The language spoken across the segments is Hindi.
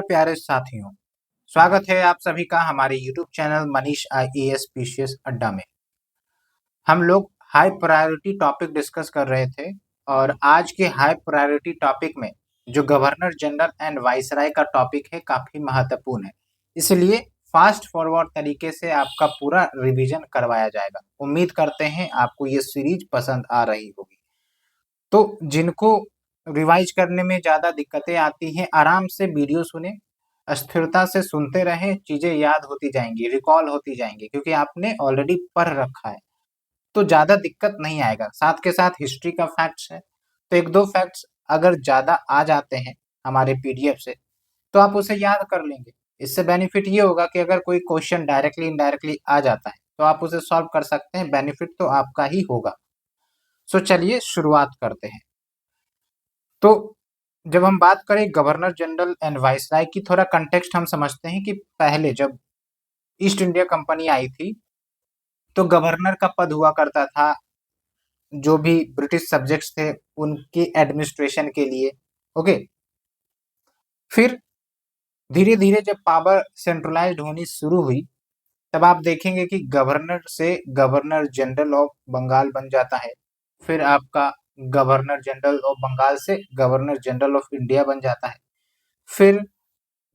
प्यारे साथियों, स्वागत है आप सभी का हमारे YouTube channel Manish IAS PCS अड्डा में। हम लोग हाई प्रायोरिटी टॉपिक डिस्कस कर रहे थे और आज के हाई प्रायोरिटी टॉपिक में जो गवर्नर जनरल एंड वाइसराय का टॉपिक है काफी महत्वपूर्ण है, इसलिए फास्ट फॉरवर्ड तरीके से आपका पूरा रिवीजन करवाया जाएगा। उम्मीद करते हैं आपको ये सीरीज पसंद आ रही होगी। तो जिनको रिवाइज करने में ज़्यादा दिक्कतें आती हैं, आराम से वीडियो सुने, स्थिरता से सुनते रहें, चीज़ें याद होती जाएँगी, रिकॉल होती जाएँगी क्योंकि आपने ऑलरेडी पढ़ रखा है, तो ज़्यादा दिक्कत नहीं आएगा। साथ के साथ हिस्ट्री का फैक्ट्स है, तो 1-2 फैक्ट्स अगर ज़्यादा आ जाते हैं हमारे पीडीएफ से, तो आप उसे याद कर लेंगे। इससे बेनिफिट ये होगा कि अगर कोई क्वेश्चन डायरेक्टली इनडायरेक्टली आ जाता है, तो आप उसे सॉल्व कर सकते हैं, बेनिफिट तो आपका ही होगा। सो चलिए शुरुआत करते हैं। तो जब हम बात करें गवर्नर जनरल एंड वाइसराय की, थोड़ा कंटेक्स्ट हम समझते हैं कि पहले जब ईस्ट इंडिया कंपनी आई थी, तो गवर्नर का पद हुआ करता था जो भी ब्रिटिश सब्जेक्ट्स थे उनके एडमिनिस्ट्रेशन के लिए। ओके, फिर धीरे धीरे जब पावर सेंट्रलाइज्ड होनी शुरू हुई, तब आप देखेंगे कि गवर्नर से गवर्नर जनरल ऑफ बंगाल बन जाता है। फिर आपका गवर्नर जनरल ऑफ बंगाल से गवर्नर जनरल ऑफ इंडिया बन जाता है। फिर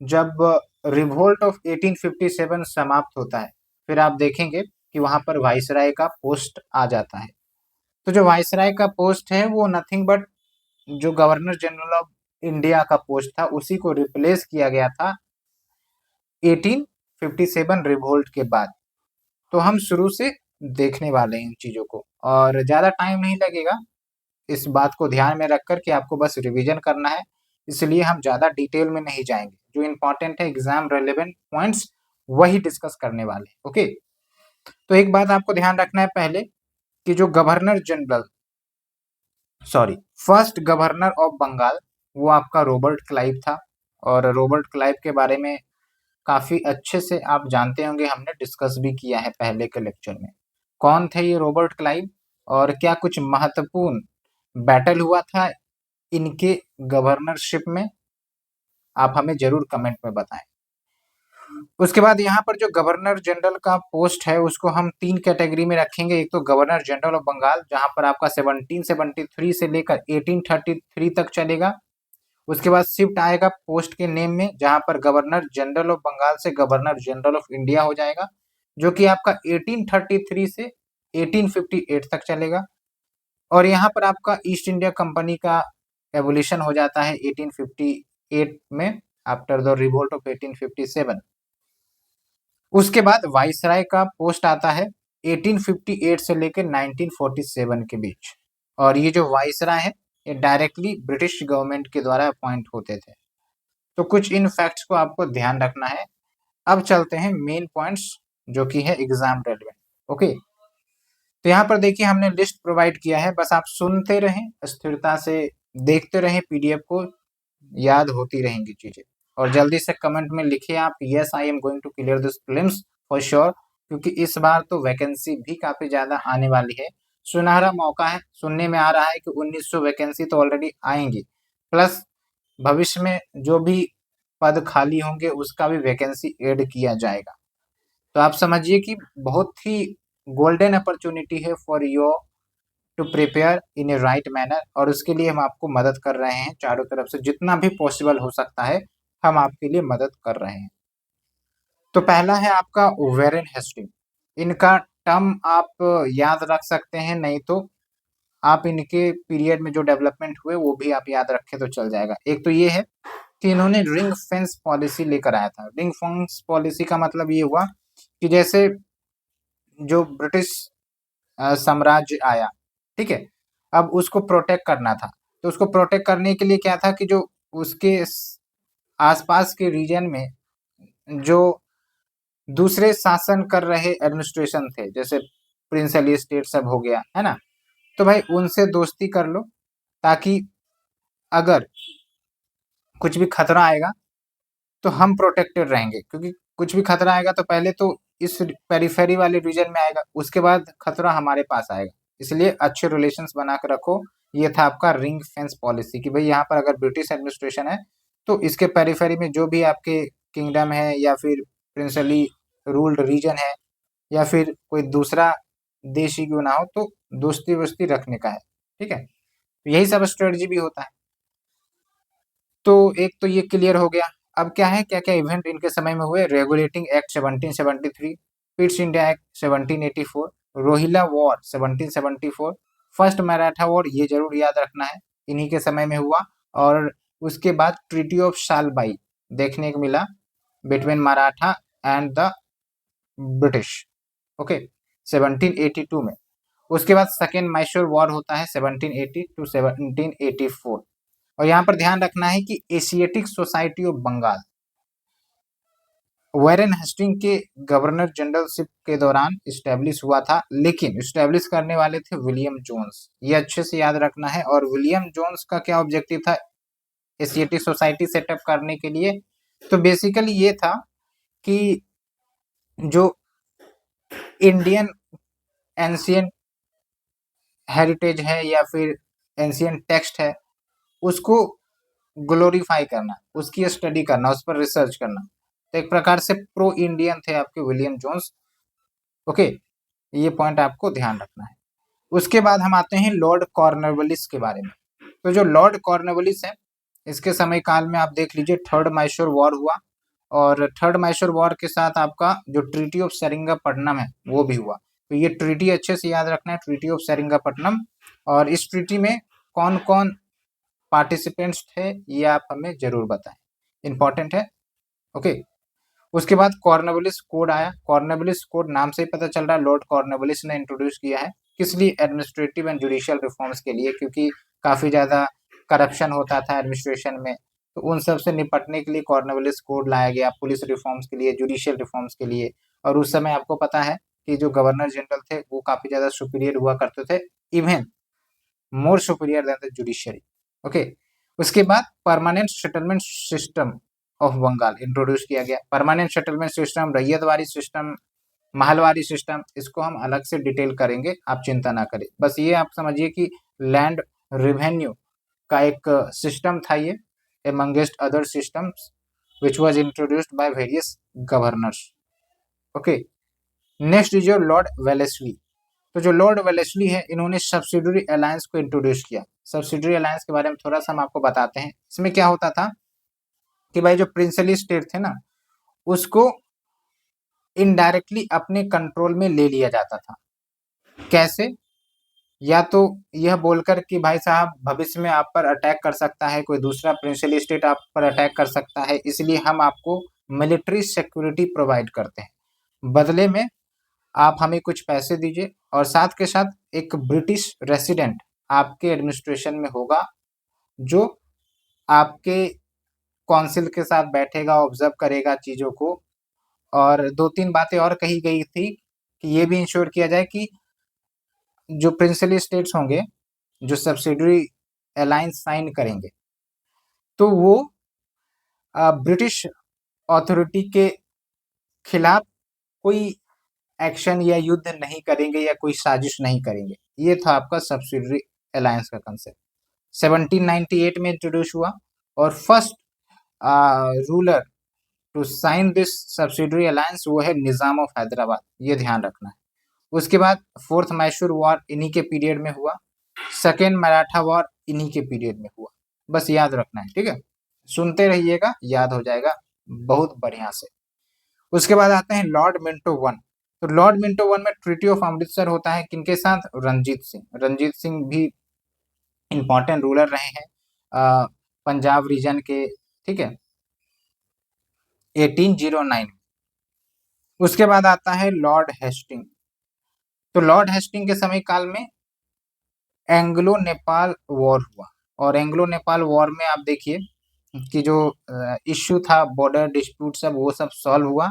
जब रिवोल्ट ऑफ 1857 समाप्त होता है, फिर आप देखेंगे कि वहां पर वाइसराय का पोस्ट आ जाता है। तो जो वाइसराय का पोस्ट है वो नथिंग बट जो गवर्नर जनरल ऑफ इंडिया का पोस्ट था उसी को रिप्लेस किया गया था 1857 रिवोल्ट के बाद। तो हम शुरू से देखने वाले हैं इन चीजों को और ज्यादा टाइम नहीं लगेगा, इस बात को ध्यान में रखकर कि आपको बस रिवीजन करना है, इसलिए हम ज़्यादा डिटेल में नहीं जाएंगे। जो इम्पोर्टेंट है एग्जाम रेलेवेंट पॉइंट्स वही डिस्कस करने वाले हैं। ओके, तो एक बात आपको ध्यान रखना है पहले कि जो governor general first governor of Bengal वो आपका रॉबर्ट क्लाइव था और रॉबर्ट क्लाइव के बारे में काफ़ी अच्छे से आप जानते होंगे, हमने डिस्कस भी किया है पहले के लेक्चर में। कौन थे ये रॉबर्ट क्लाइव और क्या कुछ महत्वपूर्ण बैटल हुआ था इनके गवर्नरशिप में, आप हमें जरूर कमेंट में बताएं। उसके बाद यहाँ पर जो गवर्नर जनरल का पोस्ट है उसको हम 3 कैटेगरी में रखेंगे। एक तो गवर्नर जनरल ऑफ बंगाल जहाँ पर आपका 1773 से लेकर 1833 तक चलेगा। उसके बाद शिफ्ट आएगा पोस्ट के नेम में, जहाँ पर गवर्नर जनरल ऑफ बंगाल से गवर्नर जनरल ऑफ इंडिया हो जाएगा, जो कि आपका 1833 से 1858 तक चलेगा। और यहाँ पर आपका ईस्ट इंडिया कंपनी का एवोल्यूशन हो जाता है 1858 में, आफ्टर द रिवोल्ट ऑफ 1857। उसके बाद वाइसराय का पोस्ट आता है 1858 से लेकर 1947 के बीच, और ये जो वाइसराय है ये डायरेक्टली ब्रिटिश गवर्नमेंट के द्वारा अपॉइंट होते थे। तो कुछ इन फैक्ट्स को आपको ध्यान रखना है। अब चलते हैं मेन पॉइंट्स जो कि है एग्जाम रेलेवेंट। ओके, तो यहाँ पर देखिए हमने लिस्ट प्रोवाइड किया है, बस आप सुनते रहें, स्थिरता से देखते रहें, पीडीएफ को याद होती रहेंगी चीजें। और जल्दी से कमेंट में लिखिए आप yes I am going to clear this prelims for sure, क्योंकि इस बार तो वैकेंसी भी काफी ज्यादा आने वाली है। सुनहरा मौका है, सुनने में आ रहा है कि 1900 वैकेंसी तो ऑलरेडी आएंगी, प्लस भविष्य में जो भी पद खाली होंगे उसका भी वैकेंसी ऐड किया जाएगा। तो आप समझिए कि बहुत ही गोल्डन अपॉर्चुनिटी है for your to prepare in a right manner, और उसके लिए हम आपको मदद कर रहे हैं चारों तरफ से, जितना भी पॉसिबल हो सकता है हम आपके लिए मदद कर रहे हैं। तो पहला है आपका वेरेन हेस्टिंग। इनका टर्म आप याद रख सकते हैं, नहीं तो आप इनके पीरियड में जो डेवलपमेंट हुए वो भी आप याद रखें तो चल जाएगा। एक तो ये है कि इन्होंने रिंग फेंस पॉलिसी लेकर आया था। रिंग फेंस पॉलिसी का मतलब ये हुआ कि जैसे जो ब्रिटिश साम्राज्य आया, ठीक है, अब उसको प्रोटेक्ट करना था, तो उसको प्रोटेक्ट करने के लिए क्या था कि जो उसके आसपास के रीजन में जो दूसरे शासन कर रहे एडमिनिस्ट्रेशन थे, जैसे प्रिंसली स्टेट सब हो गया है ना, तो भाई उनसे दोस्ती कर लो, ताकि अगर कुछ भी खतरा आएगा तो हम प्रोटेक्टेड रहेंगे। क्योंकि कुछ भी खतरा आएगा तो पहले तो इस पेरिफेरी वाले रीजन में आएगा, उसके बाद खतरा हमारे पास आएगा, इसलिए अच्छे रिलेशंस बना के रखो। ये था आपका रिंग फेंस पॉलिसी कि भाई यहाँ पर अगर ब्रिटिश एडमिनिस्ट्रेशन है तो इसके पेरिफेरी में जो भी आपके किंगडम है या फिर प्रिंसली रूल्ड रीजन है या फिर कोई दूसरा देश ही क्यों ना हो, तो दोस्ती वोस्ती रखने का है। ठीक है, तो यही सब स्ट्रेटजी भी होता है। तो एक तो ये क्लियर हो गया। अब क्या है, क्या क्या इवेंट इनके समय में हुए? Regulating act 1773, Pitt's India act 1784, Rohilla war 1774, first Maratha war, ये जरूर याद रखना है, इन्हीं के समय में हुआ। और उसके बाद ट्रीटी ऑफ सालबाई देखने को मिला between Maratha and the British, okay, 1782 में। उसके बाद सेकेंड मैसूर वॉर होता है 1780 टू 1784। और यहाँ पर ध्यान रखना है कि Asiatic Society of Bengal Warren Hasting के गवर्नर जनरलशिप के दौरान स्टैब्लिश हुआ था, लेकिन स्टैब्लिश करने वाले थे विलियम जोन्स। ये अच्छे से याद रखना है। और विलियम जोन्स का क्या ऑब्जेक्टिव था एशियाटिक सोसाइटी सेटअप करने के लिए? तो बेसिकली ये था कि जो इंडियन एंशियंट हेरिटेज है या फिर एंशियंट टेक्स्ट है, उसको ग्लोरीफाई करना, उसकी स्टडी करना, उस पर रिसर्च करना। तो एक प्रकार से प्रो इंडियन थे आपके विलियम जोन्स। ओके, ये पॉइंट आपको ध्यान रखना है। उसके बाद हम आते हैं लॉर्ड कॉर्नवालिस के बारे में। तो जो लॉर्ड कॉर्नवालिस है, इसके समय काल में आप देख लीजिए थर्ड मैसूर वॉर हुआ, और थर्ड मैसूर वॉर के साथ आपका जो ट्रीटी ऑफ सेरिंगापट्टनम है वो भी हुआ। तो ये ट्रीटी अच्छे से याद रखना है, ट्रीटी ऑफ सेरिंगापट्टनम। और इस ट्रीटी में कौन कौन पार्टिसिपेंट्स थे ये आप हमें जरूर बताएं, इंपॉर्टेंट है। ओके, उसके बाद कॉर्नवालिस कोड आया। कॉर्नवालिस कोड नाम से ही पता चल रहा है लॉर्ड कॉर्नवालिस ने इंट्रोड्यूस किया है। किस लिए? एडमिनिस्ट्रेटिव एंड जुडिशियल रिफॉर्म्स के लिए, क्योंकि काफी ज्यादा करप्शन होता था एडमिनिस्ट्रेशन में, तो उन सब से निपटने के लिए कॉर्नवालिस कोड लाया गया, पुलिस रिफॉर्म्स के लिए, जुडिशियल रिफॉर्म्स के लिए। और उस समय आपको पता है कि जो गवर्नर जनरल थे वो काफी ज्यादा सुपीरियर हुआ करते थे, even more superior than the judiciary. Okay, उसके बाद permanent settlement system of Bengal introduce किया गया। Permanent settlement system, Ryotwari system, Mahalwari system, इसको हम अलग से डिटेल करेंगे, आप चिंता ना करें। बस ये आप समझिए कि लैंड रेवेन्यू का एक सिस्टम था ये, amongst other systems which was introduced by various governors. Okay, next is your Lord Wellesley. तो जो लॉर्ड वेलेस्ली है, इन्होंने सब्सिडरी अलायंस को इंट्रोड्यूस किया। सब्सिडरी अलायंस के बारे में थोड़ा सा हम आपको बताते हैं। इसमें क्या होता था कि भाई जो प्रिंसली स्टेट थे ना, उसको इनडायरेक्टली अपने कंट्रोल में ले लिया जाता था। कैसे? या तो यह बोलकर कि भाई साहब भविष्य में आप पर अटैक कर सकता है, कोई दूसरा प्रिंसली स्टेट आप पर अटैक कर सकता है, इसलिए हम आपको मिलिट्री सिक्योरिटी प्रोवाइड करते हैं, बदले में आप हमें कुछ पैसे दीजिए, और साथ के साथ एक ब्रिटिश रेसिडेंट आपके एडमिनिस्ट्रेशन में होगा, जो आपके काउंसिल के साथ बैठेगा, ऑब्जर्व करेगा चीज़ों को। और दो तीन बातें और कही गई थी कि ये भी इंश्योर किया जाए कि जो प्रिंसली स्टेट्स होंगे, जो सब्सिडरी अलायंस साइन करेंगे, तो वो ब्रिटिश अथॉरिटी के खिलाफ कोई एक्शन या युद्ध नहीं करेंगे या कोई साजिश नहीं करेंगे। ये था आपका सब्सिडरी अलायंस का कंसेप्ट। 1798 में इंट्रोड्यूस हुआ, और first ruler to sign this subsidiary alliance वो है निजाम ऑफ हैदराबाद, ये ध्यान रखना है। उसके बाद फोर्थ मैसूर वॉर इन्हीं के पीरियड में हुआ, सेकेंड मराठा वॉर इन्हीं के पीरियड में हुआ। बस याद रखना है, ठीक है, सुनते रहिएगा, याद हो जाएगा बहुत बढ़िया से। उसके बाद आते हैं लॉर्ड मिंटो वन। तो लॉर्ड मिंटो वन में ट्रीटी ऑफ अमृतसर होता है, किनके साथ? रंजीत सिंह। रंजीत सिंह भी इंपॉर्टेंट रूलर रहे हैं पंजाब रीजन के, ठीक है, 1809। उसके बाद आता है लॉर्ड हेस्टिंग। तो लॉर्ड हेस्टिंग के समय काल में एंग्लो नेपाल वॉर हुआ, और एंग्लो नेपाल वॉर में आप देखिए कि जो इश्यू था बॉर्डर डिस्प्यूट सब, वो सब सॉल्व हुआ।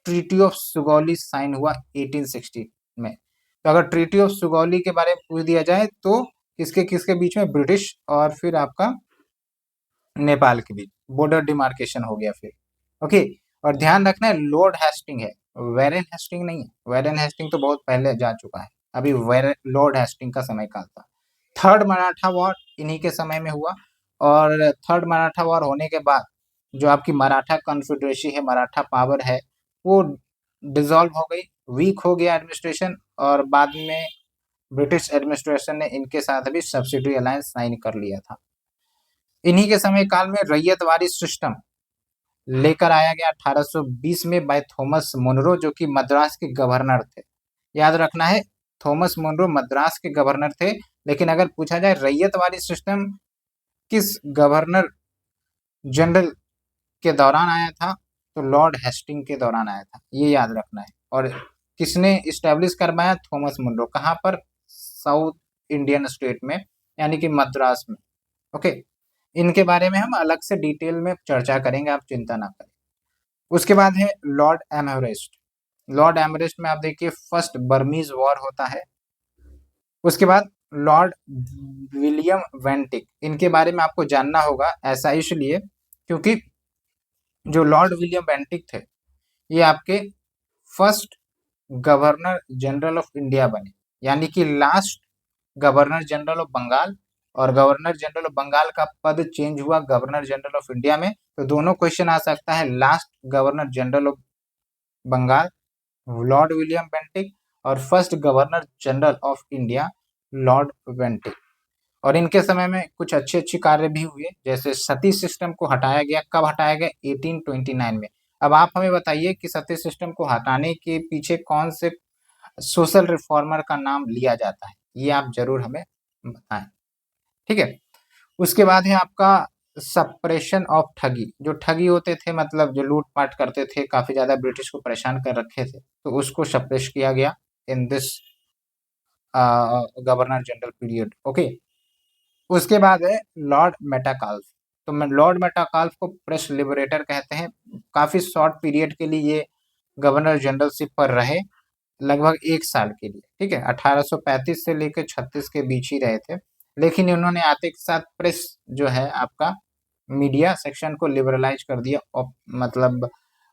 ट्रीटी ऑफ सुगौली साइन हुआ 1860 में। तो अगर ट्रीटी ऑफ सुगौली के बारे में पूछ दिया जाए तो किसके किसके बीच में? ब्रिटिश और फिर आपका नेपाल के बीच बॉर्डर डिमार्केशन हो गया फिर। ओके, और ध्यान रखना है लॉर्ड हेस्टिंग है, वेरेन हेस्टिंग नहीं है। वेरेन हेस्टिंग तो बहुत पहले जा चुका है, अभी लॉर्ड हेस्टिंग का समय काल था। थर्ड मराठा वॉर इन्हीं के समय में हुआ, और थर्ड मराठा वॉर होने के बाद जो आपकी मराठा कॉन्फेडरेसी है, मराठा पावर है, वो डिसॉल्व हो गई, वीक हो गया एडमिनिस्ट्रेशन, और बाद में ब्रिटिश एडमिनिस्ट्रेशन ने इनके साथ भी सब्सिडी अलायंस साइन कर लिया था। इन्हीं के समय काल में रैयतवाड़ी सिस्टम लेकर आया गया 1820 में बाय थॉमस मुनरो, जो कि मद्रास के गवर्नर थे। याद रखना है, थॉमस मुनरो मद्रास के गवर्नर थे। लेकिन अगर पूछा जाए रैयतवाड़ी सिस्टम किस गवर्नर जनरल के दौरान आया था, तो लॉर्ड हेस्टिंग के दौरान आया था, ये याद रखना है। और किसने इस्टेब्लिश करवाया? Thomas Munro. कहाँ पर? साउथ इंडियन स्टेट में, यानी कि मद्रास में। ओके, इनके बारे में हम अलग से डिटेल में चर्चा करेंगे, आप चिंता ना करें। उसके बाद है लॉर्ड एमरेस्ट। लॉर्ड एमरेस्ट में आप देखिए फर्स्ट बर्मीज वॉर होता है। उसके बाद लॉर्ड विलियम वेंटिक, इनके बारे में आपको जानना होगा, ऐसा इसलिए क्योंकि जो लॉर्ड विलियम बेंटिक थे, ये आपके first governor general of India बने, यानी कि last governor general of Bengal. और गवर्नर जनरल ऑफ बंगाल का पद चेंज हुआ गवर्नर जनरल ऑफ इंडिया में। तो दोनों क्वेश्चन आ सकता है, last governor general of Bengal Lord William Bentinck, और first governor general of India Lord Bentinck. और इनके समय में कुछ अच्छे अच्छे कार्य भी हुए, जैसे सती सिस्टम को हटाया गया। कब हटाया गया? 1829 में। अब आप हमें बताइए कि सती सिस्टम को हटाने के पीछे कौन से सोशल रिफॉर्मर का नाम लिया जाता है, ये आप जरूर हमें बताएं। ठीक है। उसके बाद है आपका सप्रेशन ऑफ ठगी। जो ठगी होते थे, मतलब जो लूटपाट करते थे, काफी ज्यादा ब्रिटिश को परेशान कर रखे थे, तो उसको सप्रेश किया गया in this governor general period. Okay. उसके बाद है लॉर्ड मेटाकाल्फ। तो लॉर्ड मेटाकाल्फ को प्रेस लिबरेटर कहते हैं। काफी शॉर्ट पीरियड के लिए ये गवर्नर जनरलशिप पर रहे, लगभग 1 साल के लिए। ठीक है, 1835 से लेकर 36 के बीच ही रहे थे। लेकिन इन्होंने आते के साथ प्रेस जो है आपका मीडिया सेक्शन को लिबरलाइज कर दिया, और मतलब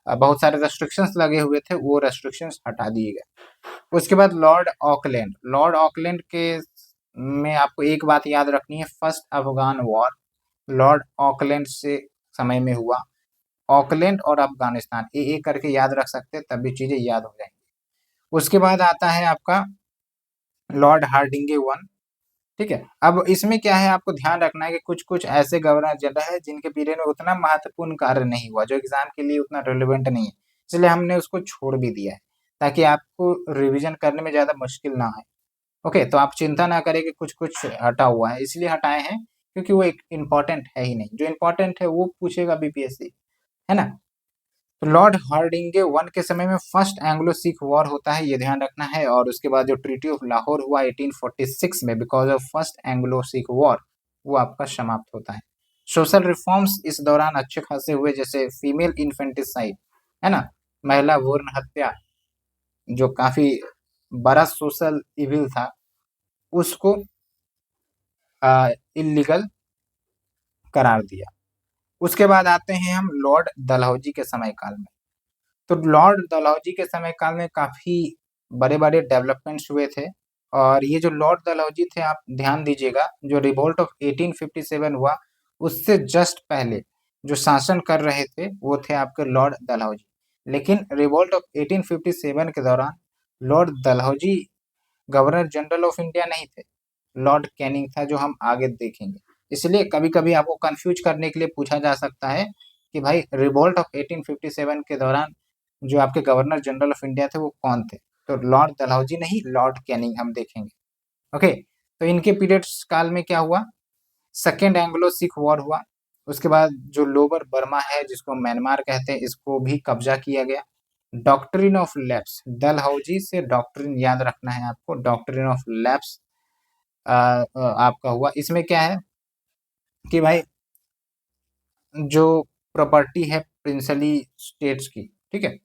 बहुत सारे रेस्ट्रिक्शंस लगे हुए थे, वो रेस्ट्रिक्शंस हटा दिए गए। उसके बाद लॉर्ड ऑकलैंड। लॉर्ड ऑकलैंड के में आपको एक बात याद रखनी है, first Afghan war Lord Auckland से समय में हुआ। ऑकलैंड और अफगानिस्तान ये एक करके याद रख सकते हैं, तभी चीजें याद हो जाएंगी। उसके बाद आता है आपका लॉर्ड हार्डिंगे वन। ठीक है। अब इसमें क्या है, आपको ध्यान रखना है कि कुछ कुछ ऐसे गवर्नर जनरल है जिनके पीरियड में उतना महत्वपूर्ण कार्य नहीं हुआ, जो एग्जाम के लिए उतना रेलिवेंट नहीं है, इसलिए हमने उसको छोड़ भी दिया है, ताकि आपको रिवीजन करने में ज्यादा मुश्किल ना है। ओके, तो आप चिंता ना करें कि कुछ कुछ हटा हुआ है, इसलिए हटाए हैं क्योंकि वो एक इम्पोर्टेंट है ही नहीं। जो इम्पोर्टेंट है वो पूछेगा बीपीएससी, है ना। तो लॉर्ड हार्डिंगे वन के समय में फर्स्ट एंग्लो सिख वॉर होता है, ये ध्यान रखना है। और उसके बाद जो ट्रीटी ऑफ लाहौर हुआ 1846 में, because of first Anglo Sikh war, वो आपका समाप्त होता है। सोशल रिफॉर्म्स इस दौरान अच्छे खासे हुए, जैसे फीमेल इन्फेंटिसाइड, है ना, महिला भ्रूण हत्या, जो काफी बड़ा सोशल इविल था, उसको इलीगल करार दिया। उसके बाद आते हैं हम लॉर्ड डलहौजी के समय काल में। तो लॉर्ड डलहौजी के समय काल में काफी बड़े बड़े डेवलपमेंट्स हुए थे। और ये जो लॉर्ड डलहौजी थे, आप ध्यान दीजिएगा, जो रिवोल्ट ऑफ 1857 हुआ, उससे जस्ट पहले जो शासन कर रहे थे वो थे आपके लॉर्ड डलहौजी। लेकिन रिवोल्ट ऑफ 1857 के दौरान Lord Dalhousie governor general of India नहीं थे, लॉर्ड कैनिंग था, जो हम आगे देखेंगे। इसलिए कभी कभी आपको कंफ्यूज करने के लिए पूछा जा सकता है कि भाई रिवोल्ट ऑफ 1857 के दौरान जो आपके गवर्नर जनरल ऑफ इंडिया थे वो कौन थे? तो लॉर्ड डलहौजी नहीं, लॉर्ड कैनिंग हम देखेंगे। ओके, तो इनके पीरियड्स काल में क्या हुआ? सेकेंड एंग्लो सिख वॉर हुआ। उसके बाद जो लोअर बर्मा है, जिसको म्यांमार कहते हैं, इसको भी कब्जा किया गया। डॉक्ट्रिन ऑफ लैप्स, डलहौजी से डॉक्ट्रिन याद रखना है आपको, डॉक्ट्रिन ऑफ लैप्स आपका हुआ। इसमें क्या है कि भाई जो प्रॉपर्टी है प्रिंसली स्टेट्स की, ठीक है,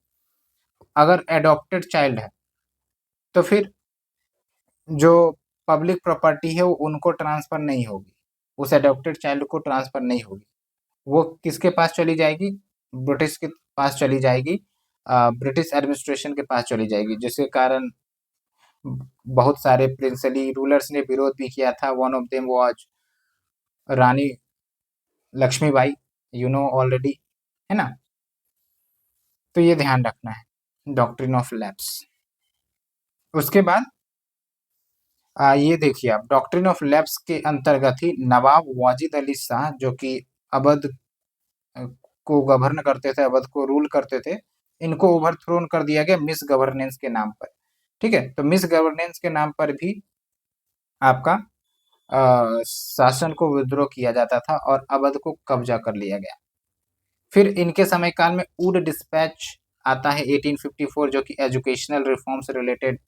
अगर एडॉप्टेड चाइल्ड है तो फिर जो पब्लिक प्रॉपर्टी है वो उनको ट्रांसफर नहीं होगी, उस एडॉप्टेड चाइल्ड को ट्रांसफर नहीं होगी। वो किसके पास चली जाएगी? ब्रिटिश के पास चली जाएगी, ब्रिटिश एडमिनिस्ट्रेशन के पास चली जाएगी, जिसके कारण बहुत सारे प्रिंसली रूलर्स ने विरोध भी किया था। One of them was Rani Lakshmibai, you know already. है ना? तो ये ध्यान रखना है, डॉक्ट्रिन ऑफ लैप्स। उसके बाद ये देखिए आप, डॉक्ट्रिन ऑफ लैप्स के अंतर्गत ही नवाब वाजिद अली शाह, जो कि अवध अ, को गवर्न करते थे, अवध को रूल करते थे, इनको ओवरथ्रोन कर दिया गया मिस गवर्नेंस के नाम पर। ठीक है, तो मिस गवर्नेंस के नाम पर भी आपका शासन को विद्रोह किया जाता था और अवध को कब्जा कर लिया गया। फिर इनके समय काल में वुड डिस्पैच आता है 1854, जो कि एजुकेशनल रिफॉर्म्स रिलेटेड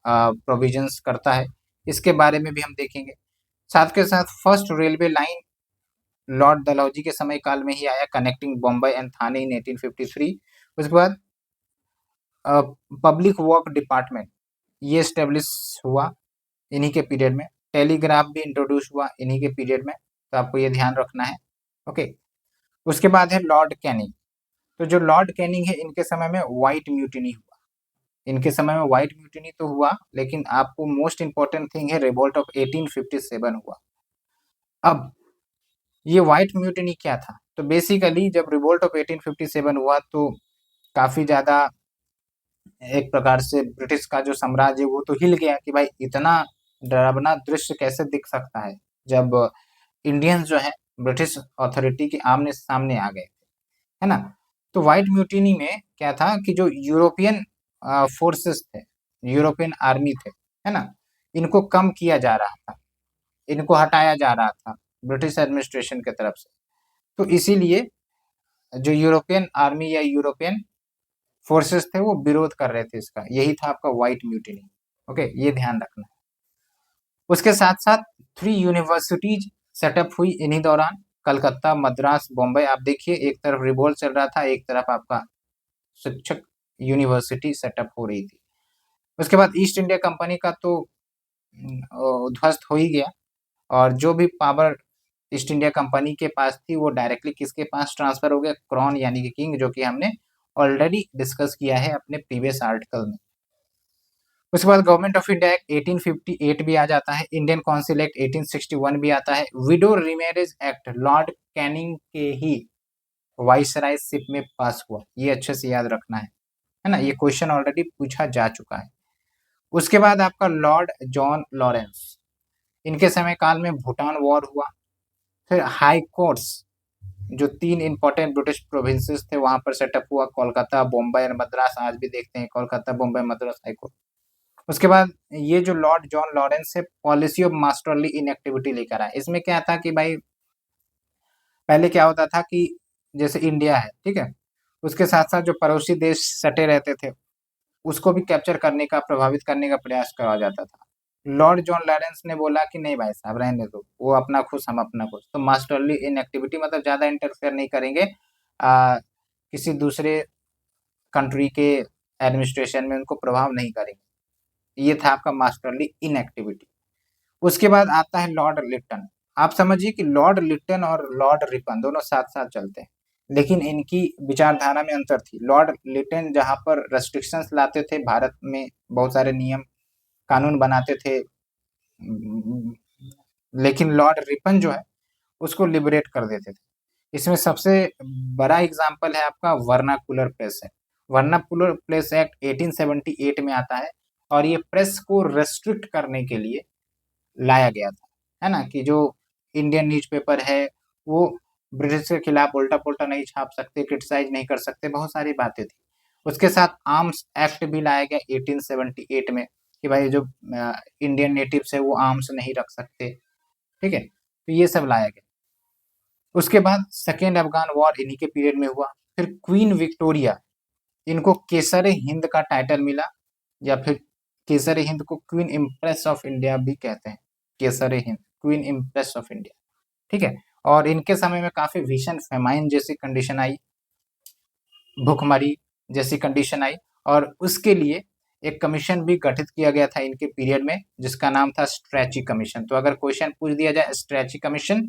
प्रोविजंस करता है, इसके बारे में भी हम देखेंगे। साथ के साथ first railway line Lord Dalhousie के समय काल में ही आया, कनेक्टिंग बॉम्बे एंड थाने इन 1853। उसके बाद पब्लिक वर्क डिपार्टमेंट ये स्टेब्लिश हुआ इन्हीं के पीरियड में। टेलीग्राफ भी इंट्रोड्यूस हुआ इन्हीं के पीरियड में, तो आपको ये ध्यान रखना है। ओके, उसके बाद है लॉर्ड कैनिंग। तो जो लॉर्ड कैनिंग है, इनके समय में व्हाइट म्यूटिनी हुआ। इनके समय में व्हाइट म्यूटिनी तो हुआ, लेकिन आपको मोस्ट इंपॉर्टेंट थिंग है रिवोल्ट ऑफ 1857 हुआ। अब ये व्हाइट म्यूटिनी क्या था? तो बेसिकली जब रिवोल्ट ऑफ 1857 हुआ तो काफी ज्यादा एक प्रकार से ब्रिटिश का जो साम्राज्य वो तो हिल गया कि भाई इतना डरावना दृश्य कैसे दिख सकता है, जब इंडियंस जो है ब्रिटिश अथॉरिटी के आमने सामने आ गए, है ना? तो व्हाइट म्यूटिनी में क्या था कि जो यूरोपियन फोर्सेस थे, यूरोपियन आर्मी थे, है ना, इनको कम किया जा रहा था, इनको हटाया जा रहा था ब्रिटिश एडमिनिस्ट्रेशन की तरफ से। तो इसीलिए जो यूरोपियन आर्मी या यूरोपियन फोर्सेस थे वो विरोध कर रहे थे इसका, यही था आपका व्हाइट म्यूटिनी। ओके, ये ध्यान रखना। उसके साथ साथ 3 यूनिवर्सिटीज सेटअप हुई इन्हीं दौरान, कलकत्ता, मद्रास, बॉम्बे। आप देखिए, एक तरफ रिवोल्ट चल रहा था, एक तरफ आपका शिक्षक यूनिवर्सिटी सेटअप हो रही थी। उसके बाद ईस्ट इंडिया कंपनी का तो ध्वस्त हो ही गया, और जो भी पावर ईस्ट इंडिया कंपनी के पास थी वो डायरेक्टली किसके पास ट्रांसफर हो गया? क्राउन यानी कि किंग, जो कि हमने ऑलरेडी डिस्कस किया है अपने प्रीवियस आर्टिकल में। उसके बाद गवर्नमेंट ऑफ इंडिया एक्ट 1858 भी आ जाता है, इंडियन काउंसिल एक्ट 1861 भी आता है, window remarriage act Lord Canning के ही वाइसरायशिप में पास हुआ। ये अच्छे से याद रखना है ना, ये क्वेश्चन ऑलरेडी पूछा जा चुका है। उसके बाद आपका लॉर्ड जॉन लॉरेंस, इनके समय काल में भूटान वॉर हुआ। फिर हाई कोर्ट्स, जो 3 इंपॉर्टेंट ब्रिटिश प्रोविंसेस थे वहां पर सेटअप हुआ, कोलकाता, बॉम्बे और मद्रास। आज भी देखते हैं कोलकाता, बॉम्बे, मद्रास हाई कोर्ट। उसके बाद ये जो लॉर्ड जॉन लॉरेंस है, पॉलिसी ऑफ मास्टरली इनएक्टिविटी लेकर आए। इसमें क्या था कि भाई पहले क्या होता था कि जैसे इंडिया है, ठीक है, उसके साथ साथ जो पड़ोसी देश सटे रहते थे उसको भी कैप्चर करने का, प्रभावित करने का प्रयास करा जाता था। लॉर्ड जॉन लॉरेंस ने बोला कि नहीं भाई साहब, रहने दो, वो अपना खुश हम अपना खुश। तो मास्टरली इनएक्टिविटी मतलब ज्यादा इंटरफेयर नहीं करेंगे किसी दूसरे कंट्री के एडमिनिस्ट्रेशन में, उनको प्रभाव नहीं करेंगे। ये था आपका मास्टरली इनएक्टिविटी। उसके बाद आता है लॉर्ड लिटन। आप समझिए कि लॉर्ड लिटन और लॉर्ड रिपन दोनों साथ साथ चलते हैं, लेकिन इनकी विचारधारा में अंतर थी। लॉर्ड लिटन जहां पर रेस्ट्रिक्शंस लाते थे, भारत में बहुत सारे नियम कानून बनाते थे, लेकिन लॉर्ड रिपन जो है उसको लिबरेट कर देते थे। इसमें सबसे बड़ा एग्जाम्पल है आपका vernacular press act. Vernacular press act 1878 में आता है, और ये प्रेस को रेस्ट्रिक्ट करने के लिए लाया गया था, है ना, कि जो इंडियन न्यूज़पेपर है वो ब्रिटिश के खिलाफ उल्टा पुल्टा नहीं छाप सकते, क्रिटिसाइज नहीं कर सकते, बहुत सारी बातें थी। उसके साथ आर्म्स एक्ट भी लाया गया 1878 में, कि भाई जो इंडियन नेटिव्स है वो आर्म्स नहीं रख सकते, ठीक है, तो ये सब लाया गया। उसके बाद सेकेंड अफगान वॉर इन्हीं के पीरियड में हुआ। फिर क्वीन विक्टोरिया, इनको केसर हिंद का टाइटल मिला, या फिर केसर हिंद को क्वीन इम्प्रेस ऑफ इंडिया भी कहते हैं। Kaiser Hind, Queen Empress of India, ठीक है। और इनके समय में काफी भीषण फेमाइन जैसी कंडीशन आई, भूखमरी जैसी कंडीशन आई, और उसके लिए एक कमीशन भी गठित किया गया था इनके पीरियड में, जिसका नाम था स्ट्रैची कमीशन। तो अगर क्वेश्चन पूछ दिया जाए स्ट्रैची कमीशन,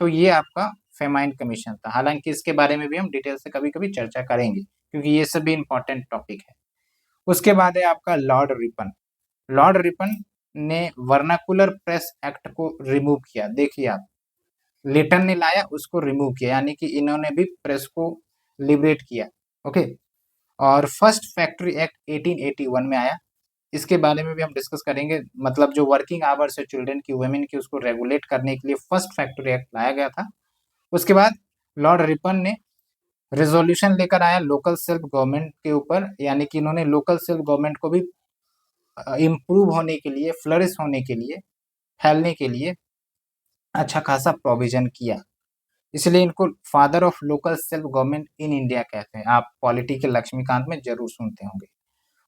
तो ये आपका फेमाइन कमीशन था। हालांकि इसके बारे में भी हम डिटेल से कभी कभी चर्चा करेंगे, क्योंकि ये सभी इंपॉर्टेंट टॉपिक है। उसके बाद है आपका लॉर्ड रिपन। लॉर्ड रिपन ने वर्नाकुलर प्रेस एक्ट को रिमूव किया। देखिए आप, लिटन ने लाया, उसको रिमूव किया, यानी कि इन्होंने भी प्रेस को लिबरेट किया। ओके, और फर्स्ट फैक्ट्री एक्ट 1881 में आया। इसके बारे में भी हम डिस्कस करेंगे, मतलब जो वर्किंग आवर्स है चिल्ड्रन की, वुमेन की, उसको रेगुलेट करने के लिए फर्स्ट फैक्ट्री एक्ट लाया गया था। उसके बाद लॉर्ड रिपन ने रेजोल्यूशन लेकर आया लोकल सेल्फ गवर्नमेंट के ऊपर, यानी कि इन्होंने लोकल सेल्फ गवर्नमेंट को भी इम्प्रूव होने के लिए, फ्लरिश होने के लिए, फैलने के लिए अच्छा खासा प्रोविजन किया। इसलिए इनको father of local self government in India कहते हैं। आप पॉलिटी के लक्ष्मीकांत में जरूर सुनते होंगे।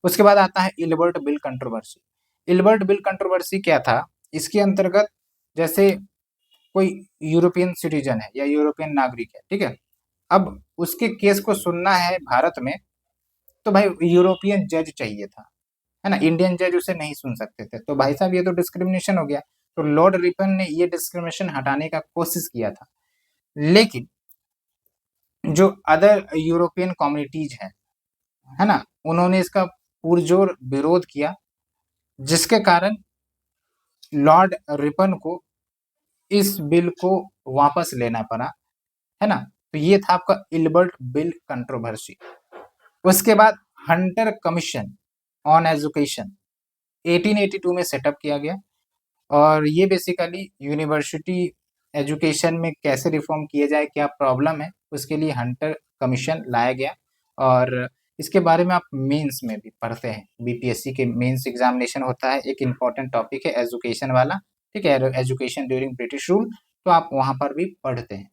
उसके बाद आता है Ilbert bill controversy. Ilbert bill controversy क्या था? इसके अंतर्गत जैसे कोई यूरोपियन सिटीजन है या यूरोपियन नागरिक है, ठीक है, अब उसके केस को सुनना है भारत में, तो भाई यूरोपियन जज चाहिए था, है ना, इंडियन जज उसे नहीं सुन सकते थे। तो भाई साहब ये तो डिस्क्रिमिनेशन हो गया। तो लॉर्ड रिपन ने ये डिस्क्रिमिनेशन हटाने का कोशिश किया था, लेकिन जो अदर यूरोपियन कम्युनिटीज है ना, उन्होंने इसका पुरजोर विरोध किया, जिसके कारण लॉर्ड रिपन को इस बिल को वापस लेना पड़ा, है ना। तो ये था आपका इल्बर्ट बिल कंट्रोवर्सी। उसके बाद हंटर कमीशन ऑन एजुकेशन 1882 में सेटअप किया गया, और ये बेसिकली यूनिवर्सिटी एजुकेशन में कैसे रिफॉर्म किया जाए, क्या प्रॉब्लम है, उसके लिए हंटर कमीशन लाया गया। और इसके बारे में आप मेंस में भी पढ़ते हैं, बीपीएससी के मेंस एग्जामिनेशन होता है, एक इम्पॉर्टेंट टॉपिक है एजुकेशन वाला, ठीक है, एजुकेशन ड्यूरिंग ब्रिटिश रूल, तो आप वहां पर भी पढ़ते हैं।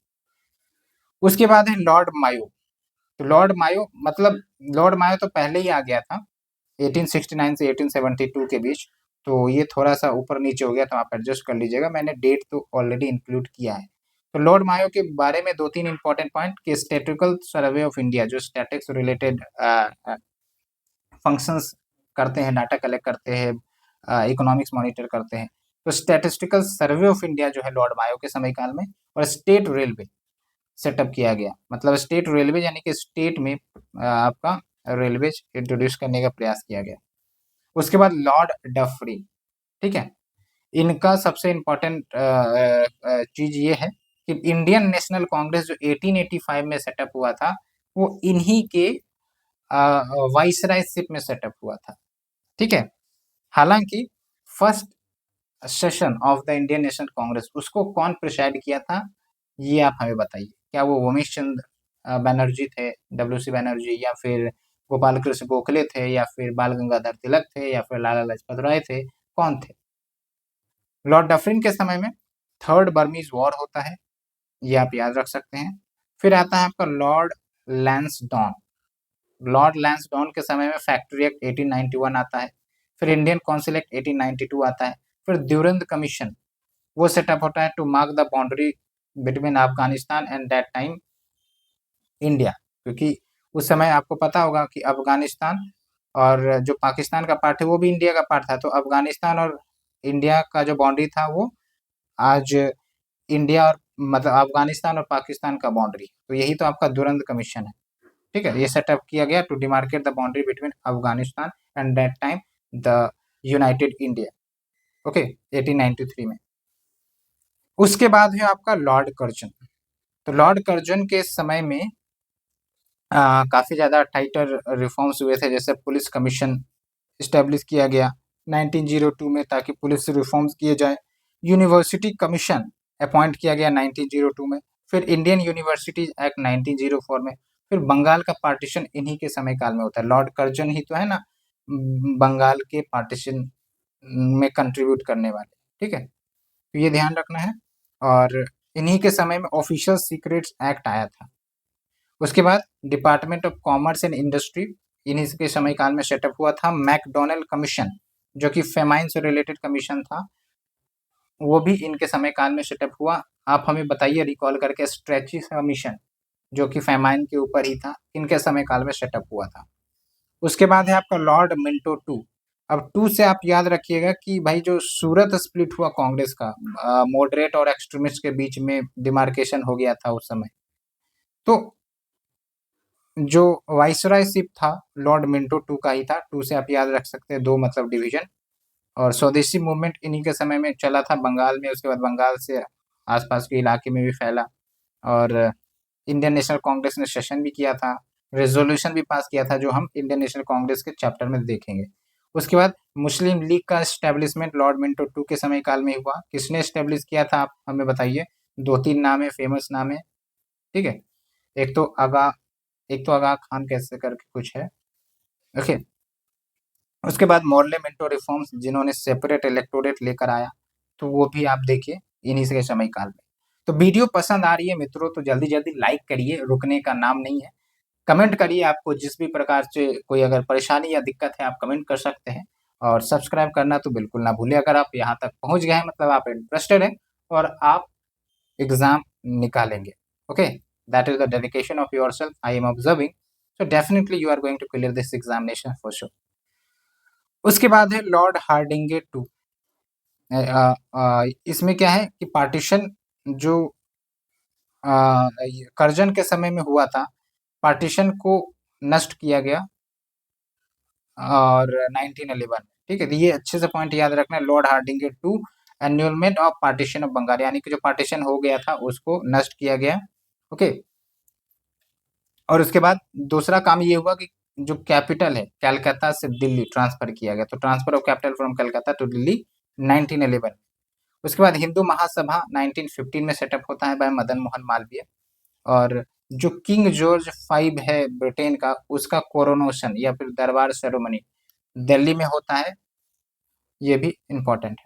उसके बाद है लॉर्ड मायो। तो लॉर्ड मायो मतलब, लॉर्ड मायो तो पहले ही आ गया था 1869 से 1872 के बीच, तो ये थोड़ा सा ऊपर नीचे हो गया, तो आप एडजस्ट कर लीजिएगा, मैंने डेट तो ऑलरेडी इंक्लूड किया है। तो लॉर्ड मायो के बारे में दो तीन इंपॉर्टेंट पॉइंट कि स्टैटिस्टिकल सर्वे ऑफ इंडिया, जो स्टैटिक्स रिलेटेड फंक्शंस करते हैं, डाटा कलेक्ट करते हैं, इकोनॉमिक्स मॉनिटर करते हैं, तो स्टैटिस्टिकल सर्वे ऑफ इंडिया जो है लॉर्ड मायो के समय काल में, और स्टेट रेलवे सेटअप किया गया, मतलब स्टेट रेलवे यानी कि स्टेट में आपका रेलवेज इंट्रोड्यूस करने का प्रयास किया गया। उसके बाद लॉर्ड डफरी, ठीक है, इनका सबसे इम्पोर्टेंट चीज ये है कि इंडियन नेशनल कांग्रेस जो 1885 में सेटअप हुआ था, वो इन्हीं के वाइसरायशिप में सेटअप हुआ था, ठीक है। हालांकि first session of the Indian national Congress उसको कौन प्रिसाइड किया था, ये आप हमें बताइए। क्या वो उमेश चंद्र बनर्जी थे, डब्ल्यू सी बनर्जी, या फिर गोपाल कृष्ण गोखले थे, या फिर बाल गंगाधर तिलक थे, या फिर लाला लाजपत राय थे, कौन थे? लॉर्ड डफरिन के समय में थर्ड बर्मीज वॉर होता है, ये आप याद रख सकते हैं। फिर आता है आपका लॉर्ड लैंसडॉन। लॉर्ड लैंसडॉन के समय में फैक्ट्री एक्ट 1891 आता है। फिर इंडियन काउंसिल एक्ट 1892 आता है। फिर द्यूरंद कमीशन वो सेटअप होता है to mark the boundary between Afghanistan and that time India, क्योंकि उस समय आपको पता होगा कि अफगानिस्तान और जो पाकिस्तान का पार्ट है वो भी इंडिया का पार्ट था, तो अफगानिस्तान और इंडिया का जो बाउंड्री था वो आज इंडिया और मतलब अफगानिस्तान और पाकिस्तान का बाउंड्री, तो यही तो आपका दुरंद कमीशन है, ठीक है। ये सेटअप किया गया to demarcate the boundary between Afghanistan and that time the united India, okay, 1893 में। उसके बाद है आपका लॉर्ड कर्जन। तो लॉर्ड कर्जन के समय में काफी ज्यादा टाइटर रिफॉर्म्स हुए थे, जैसे पुलिस कमीशन स्टेब्लिश किया गया 1902 में, ताकि पुलिस रिफॉर्म्स किए जाए। यूनिवर्सिटी कमीशन अपॉइंट किया गया 1902 में। फिर इंडियन यूनिवर्सिटीज एक्ट 1904 में। फिर बंगाल का पार्टीशन इन्हीं के समय काल में होता है। लॉर्ड कर्जन ही तो है ना बंगाल के पार्टीशन में कंट्रीब्यूट करने वाले, ठीक है, तो ये ध्यान रखना है। और इन्हीं के समय में ऑफिशियल सीक्रेट्स एक्ट आया था। उसके बाद department of commerce and industry इन्हीं के समय काल में सेटअप हुआ था। मैकडोनल्ड कमीशन जो कि फेमाइन से रिलेटेड कमीशन था, वो भी इनके समय काल में सेटअप हुआ। आप हमें बताइए रिकॉल करके, स्ट्रेची कमीशन जो कि फेमाइन के ऊपर ही था, इनके समय काल में सेटअप हुआ था। उसके बाद है आपका लॉर्ड मिंटो टू। अब टू से आप याद रखिएगा कि भाई जो सूरत स्प्लिट हुआ कांग्रेस का, मॉडरेट और एक्सट्रीमिस्ट के बीच में डिमार्केशन हो गया था उस समय, तो जो वाइसरायशिप था लॉर्ड मिंटो टू का ही था। टू से आप याद रख सकते हैं, दो मतलब डिवीजन। और स्वदेशी मूवमेंट इन्हीं के समय में चला था बंगाल में, उसके बाद बंगाल से आसपास के इलाके में भी फैला। और इंडियन नेशनल कांग्रेस ने सेशन भी किया था, रेजोल्यूशन भी पास किया था, जो हम इंडियन नेशनल कांग्रेस के चैप्टर में देखेंगे। उसके बाद मुस्लिम लीग का एस्टेब्लिशमेंट लॉर्ड मिंटो टू के समय काल में हुआ। किसने एस्टेब्लिश किया था, आप हमें बताइए। 2-3 नाम है, फेमस नाम है, ठीक है। एक तो आगा एक तो आगा खान कैसे करके कुछ है, ओके। उसके बाद मॉर्ले मिंटो रिफॉर्म्स, जिन्होंने सेपरेट इलेक्टोरेट लेकर आया, तो वो भी आप देखिए इन्हीं से समय काल में। तो वीडियो पसंद आ रही है मित्रों तो जल्दी जल्दी लाइक करिए, रुकने का नाम नहीं है। कमेंट करिए, आपको जिस भी प्रकार से कोई अगर परेशानी या दिक्कत है आप कमेंट कर सकते हैं। और सब्सक्राइब करना तो बिल्कुल ना भूलिए। अगर आप यहाँ तक पहुँच गए हैं मतलब आप इंटरेस्टेड हैं और आप एग्जाम निकालेंगे, okay. That is the dedication of yourself I am observing, so definitely you are going to clear this examination for sure. उसके बाद है लॉर्ड हार्डिंगे टू। इसमें क्या है कि पार्टीशन जो कर्जन के समय में हुआ था, पार्टीशन को नष्ट किया गया और 1911 में, ठीक है। तो ये अच्छे से पॉइंट याद रखना है, Lord Hardinge two, annulment of partition of Bengal, यानी कि जो पार्टीशन हो गया था उसको नष्ट किया गया, ओके। और उसके बाद दूसरा काम ये हुआ कि जो कैपिटल है कलकत्ता से दिल्ली ट्रांसफर किया गया, तो transfer of capital from Calcutta to Delhi 1911। उसके बाद हिंदू महासभा 1915 में सेटअप होता है बाय मदन मोहन मालवीय। और जो किंग जॉर्ज 5 है ब्रिटेन का, उसका कोरोनेशन या फिर दरबार सेरेमनी दिल्ली में होता है, ये भी इम्पोर्टेंट है।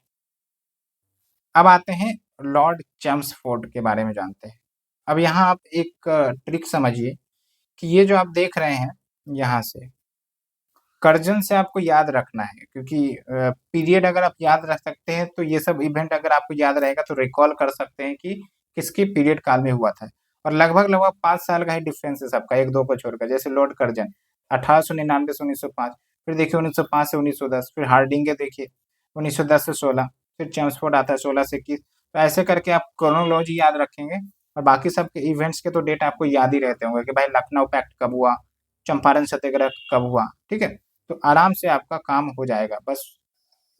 अब आते हैं लॉर्ड चेम्सफोर्ड के बारे में जानते हैं। अब यहाँ आप एक ट्रिक समझिए कि ये जो आप देख रहे हैं यहाँ से, कर्जन से आपको याद रखना है, क्योंकि पीरियड अगर आप याद रख सकते हैं तो ये सब इवेंट अगर आपको याद रहेगा तो रिकॉल कर सकते हैं कि किसके पीरियड काल में हुआ था। और लगभग लगभग 5 साल का ही डिफरेंस है सबका, एक दो को छोड़कर। जैसे लॉर्ड कर्जन 1899 से 1905, फिर देखिए 1905 से 1910, फिर हार्डिंगे देखिए 1910 से 16, फिर चेम्सफोर्ड आता है 16 से 21। तो ऐसे करके आप क्रोनोलॉजी याद रखेंगे और बाकी सब के इवेंट्स के तो डेट आपको याद ही रहते होंगे कि भाई लखनऊ पैक्ट कब हुआ, चंपारण सत्याग्रह कब हुआ, ठीक है। तो आराम से आपका काम हो जाएगा, बस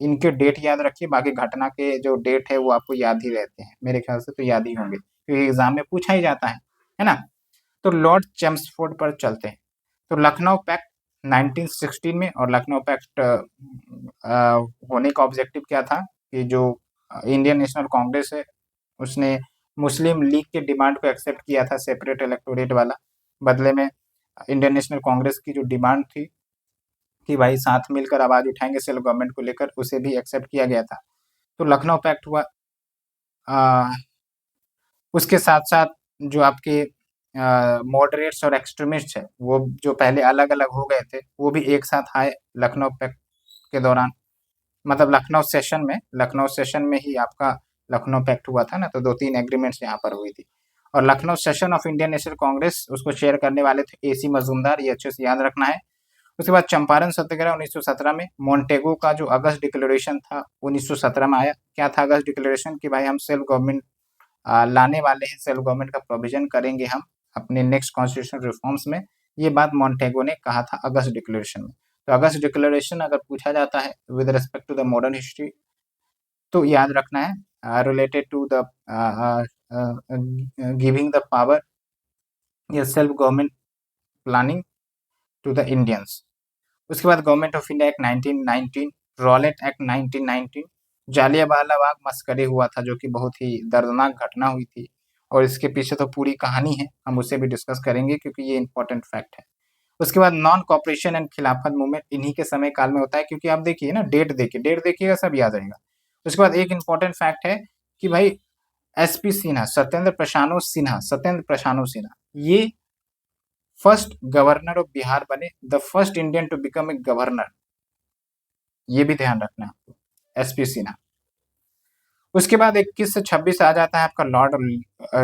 इनके डेट याद रखिए, बाकी घटना के जो डेट है वो आपको याद ही रहते हैं, मेरे ख्याल से तो याद ही होंगे क्योंकि एग्जाम में पूछा ही जाता है ना। तो लॉर्ड चेम्सफोर्ड पर चलते हैं। तो लखनऊ पैक्ट 1916 में, और लखनऊ पैक्ट होने का ऑब्जेक्टिव क्या था कि जो इंडियन नेशनल कांग्रेस है उसने मुस्लिम लीग के डिमांड को एक्सेप्ट किया था, सेपरेट इलेक्टोरेट वाला। बदले में इंडियन नेशनल कांग्रेस की जो डिमांड थी कि भाई साथ मिलकर आवाज उठाएंगे सेल्फ गवर्नमेंट को लेकर, उसे भी एक्सेप्ट किया गया था। तो लखनऊ पैक्ट हुआ। आ, उसके साथ साथ जो आपके मॉडरेट्स और एक्सट्रीमिस्ट है वो जो पहले अलग अलग हो गए थे वो भी एक साथ आए लखनऊ पैक्ट के दौरान। मतलब लखनऊ सेशन में ही आपका लखनऊ पैक्ट हुआ था ना, तो 2-3 एग्रीमेंट्स यहाँ पर हुई थी। और Lucknow session of Indian national Congress उसको शेयर करने वाले थे AC मजूमदार, ये अच्छे से याद रखना है। उसके बाद चंपारण सत्याग्रह 1917 में, मोन्टेगो का जो अगस्त डिक्लेरेशन था 1917 में आया। क्या था अगस्त डिक्लेरेशन कि भाई हम सेल्फ गवर्नमेंट लाने वाले हैं, सेल्फ गवर्नमेंट का प्रोविजन करेंगे हम अपने नेक्स्ट कॉन्स्टिट्यूशन रिफॉर्म्स में। ये बात मोन्टेगो ने कहा था अगस्त डिक्लेरेशन में। तो अगस्त डिक्लेरेशन अगर पूछा जाता है with respect to the modern history तो याद रखना है related to the giving the power या self government planning to the Indians. उसके बाद government of India act 1919, Rowlatt act 1919, Jallianwala Bagh massacre हुआ था जो कि बहुत ही दर्दनाक घटना हुई थी, और इसके पीछे तो पूरी कहानी है, हम उसे भी डिस्कस करेंगे क्योंकि ये इंपॉर्टेंट फैक्ट है। उसके बाद नॉन कॉपरेशन एंड खिलाफत मूवमेंट इन्हीं के समय काल में होता है, क्योंकि आप देखिए ना, डेट देखिएगा सब याद रहेगा। उसके बाद एक इंपॉर्टेंट फैक्ट है कि भाई SP सिन्हा, सत्येंद्र प्रसानो सिन्हा, ये फर्स्ट गवर्नर ऑफ बिहार बने, the first Indian to become a governor, ये भी ध्यान रखना है आपको, SP सिन्हा। उसके बाद 21 से 26 आ जाता है आपका लॉर्ड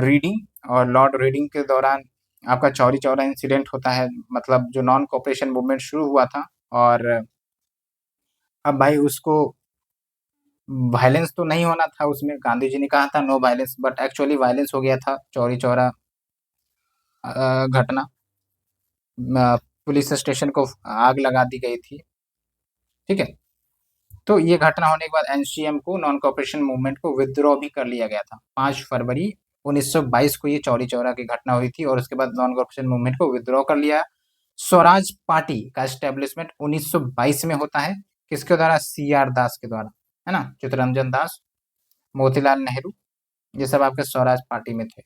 रीडिंग, और लॉर्ड रीडिंग के दौरान आपका चौरी चौरा इंसिडेंट होता है, मतलब जो नॉन कॉपरेशन मूवमेंट शुरू हुआ था, और अब भाई उसको वायलेंस तो नहीं होना था, उसमें गांधी जी ने कहा था no violence, but actually violence हो गया था, चौरी चौरा घटना, पुलिस स्टेशन को आग लगा दी गई थी, ठीक है। तो ये घटना होने के बाद NCM को, नॉन कॉपरेशन मूवमेंट को विथड्रॉ भी कर लिया गया था 5 फरवरी 1922 को ये चौरी चौरा की घटना हुई थी और उसके बाद नॉन कॉर्पोरेशन मूवमेंट को विद्रॉ कर लिया। स्वराज पार्टी का एस्टेब्लिशमेंट 1922 में होता है, किसके द्वारा? CR दास के द्वारा, है ना, चित्तरंजन दास, मोतीलाल नेहरू, ये सब आपके स्वराज पार्टी में थे,